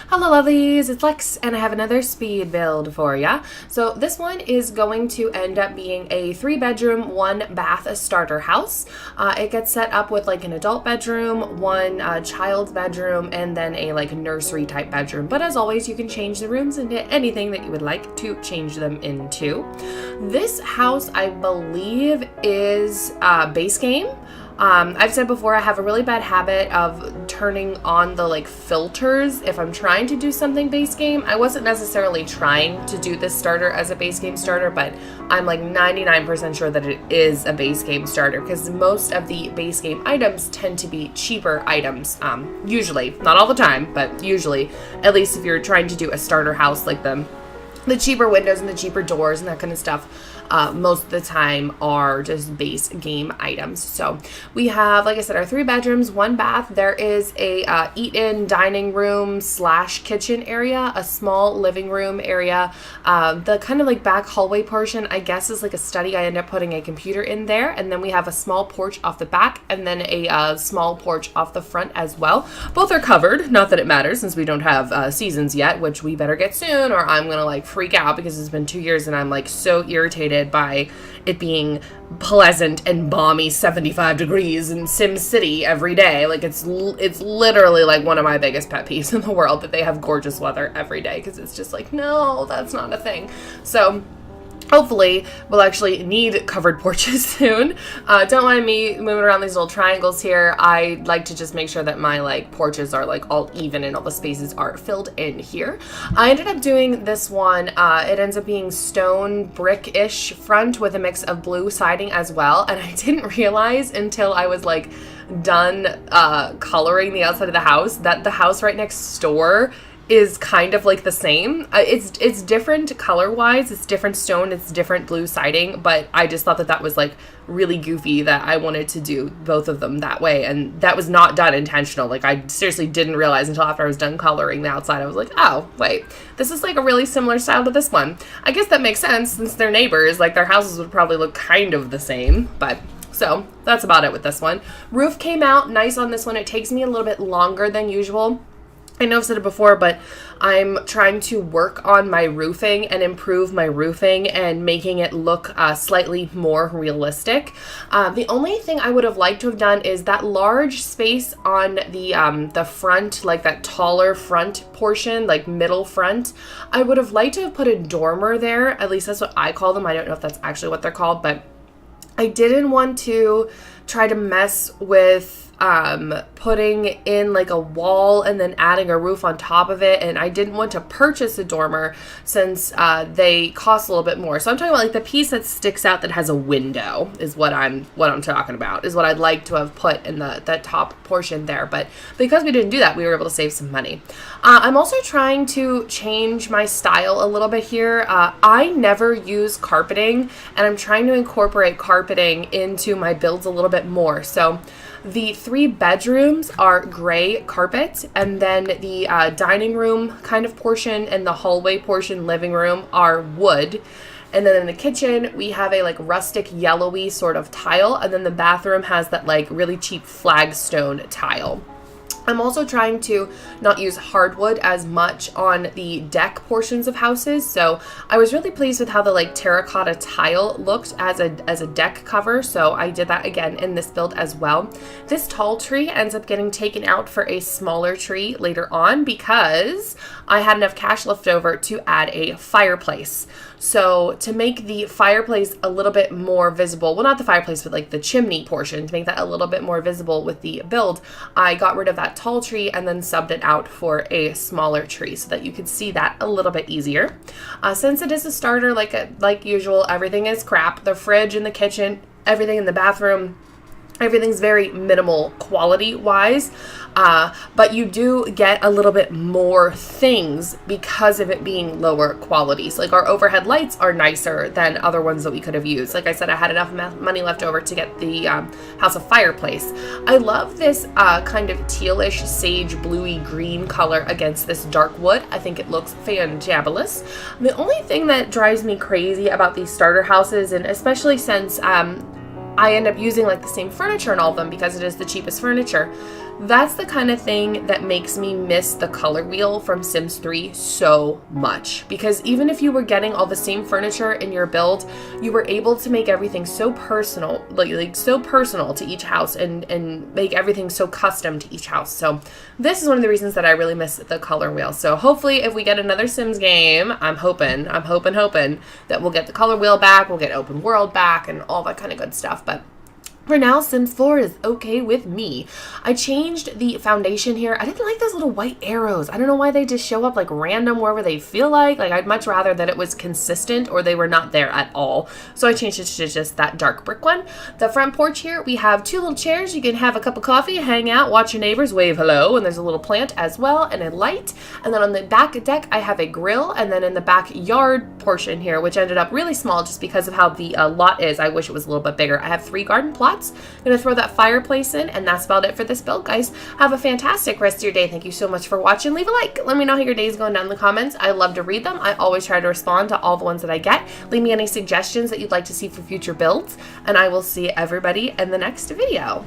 Hello lovelies, it's Lex and I have another speed build for ya. So this one is going to end up being a 3-bedroom, 1-bath starter house. It gets set up with like an adult bedroom, one child's bedroom, and then a like nursery type bedroom. But as always, you can change the rooms into anything that you would like to change them into. This house, I believe, is base game. I've said before, I have a really bad habit of turning on the like filters if I'm trying to do something base game. I wasn't necessarily trying to do this starter as a base game starter, but I'm like 99% sure that it is a base game starter because most of the base game items tend to be cheaper items. Usually, not all the time, but usually, at least if you're trying to do a starter house, like the cheaper windows and the cheaper doors and that kind of stuff, most of the time are just base game items. So we have, like I said, our 3 bedrooms, 1 bath. There is a eat-in dining room / kitchen area, a small living room area. The kind of like back hallway portion, I guess, is like a study. I end up putting a computer in there, and then we have a small porch off the back, and then a small porch off the front as well. Both are covered. Not that it matters since we don't have seasons yet, which we better get soon, or I'm gonna like freak out because it's been 2 years and I'm like so irritated by it being pleasant and balmy 75 degrees in Sim City every day. Like it's literally like one of my biggest pet peeves in the world that they have gorgeous weather every day, because it's just like, no, that's not a thing. So hopefully we'll actually need covered porches soon. Don't mind me moving around these little triangles here. I like to just make sure that my like porches are like all even and all the spaces are filled in here. I ended up doing this one. It ends up being stone brick-ish front with a mix of blue siding as well. And I didn't realize until I was like done coloring the outside of the house that the house right next door is kind of like the same. It's different color-wise, it's different stone, it's different blue siding, but I just thought that that was like really goofy that I wanted to do both of them that way, and that was not done intentional. Like I seriously didn't realize until after I was done coloring the outside. I was like, oh wait, this is like a really similar style to this one. I guess that makes sense since they're neighbors, like their houses would probably look kind of the same, but so that's about it with this one. Roof came out nice on this one. It takes me a little bit longer than usual. I know I've said it before, but I'm trying to work on my roofing and improve my roofing and making it look slightly more realistic. The only thing I would have liked to have done is that large space on the front, like that taller front portion, like middle front. I would have liked to have put a dormer there. At least that's what I call them. I don't know if that's actually what they're called, but I didn't want to try to mess with putting in like a wall and then adding a roof on top of it, and I didn't want to purchase a dormer since they cost a little bit more. So I'm talking about like the piece that sticks out that has a window is what I'm talking about, is what I'd like to have put in that top portion there. But because we didn't do that, we were able to save some money. I'm also trying to change my style a little bit here. I never use carpeting, and I'm trying to incorporate carpeting into my builds a little bit more. So the 3 bedrooms are gray carpet, and then the dining room kind of portion and the hallway portion, living room, are wood. And then in the kitchen, we have a like rustic yellowy sort of tile, and then the bathroom has that like really cheap flagstone tile. I'm also trying to not use hardwood as much on the deck portions of houses. So I was really pleased with how the like terracotta tile looked as a deck cover. So I did that again in this build as well. This tall tree ends up getting taken out for a smaller tree later on because I had enough cash left over to add a fireplace. So to make the fireplace a little bit more visible, well, not the fireplace, but like the chimney portion, to make that a little bit more visible with the build, I got rid of that tall tree and then subbed it out for a smaller tree so that you could see that a little bit easier. Since it is a starter, like usual, everything is crap. The fridge in the kitchen, everything in the bathroom, everything's very minimal quality wise, but you do get a little bit more things because of it being lower quality. So like our overhead lights are nicer than other ones that we could have used. Like I said, I had enough money left over to get the house a fireplace. I love this kind of tealish sage bluey green color against this dark wood. I think it looks fantabulous. The only thing that drives me crazy about these starter houses, and especially since I end up using like the same furniture in all of them because it is the cheapest furniture. that's the kind of thing that makes me miss the color wheel from Sims 3 so much, because even if you were getting all the same furniture in your build, you were able to make everything so personal, like so personal to each house, and make everything so custom to each house. So this is one of the reasons that I really miss the color wheel. So hopefully if we get another Sims game, I'm hoping that we'll get the color wheel back, we'll get open world back, and all that kind of good stuff. But for now, Sims 4 is okay with me. I changed the foundation here. I didn't like those little white arrows. I don't know why they just show up like random wherever they feel like. Like, I'd much rather that it was consistent or they were not there at all. So I changed it to just that dark brick one. The front porch here, we have 2 little chairs. You can have a cup of coffee, hang out, watch your neighbors, wave hello, and there's a little plant as well, and a light. And then on the back deck, I have a grill, and then in the backyard portion here, which ended up really small just because of how the lot is. I wish it was a little bit bigger. I have 3 garden plots. I'm going to throw that fireplace in, and that's about it for this build, guys. Have a fantastic rest of your day. Thank you so much for watching. Leave a like. Let me know how your day is going down in the comments. I love to read them. I always try to respond to all the ones that I get. Leave me any suggestions that you'd like to see for future builds, and I will see everybody in the next video.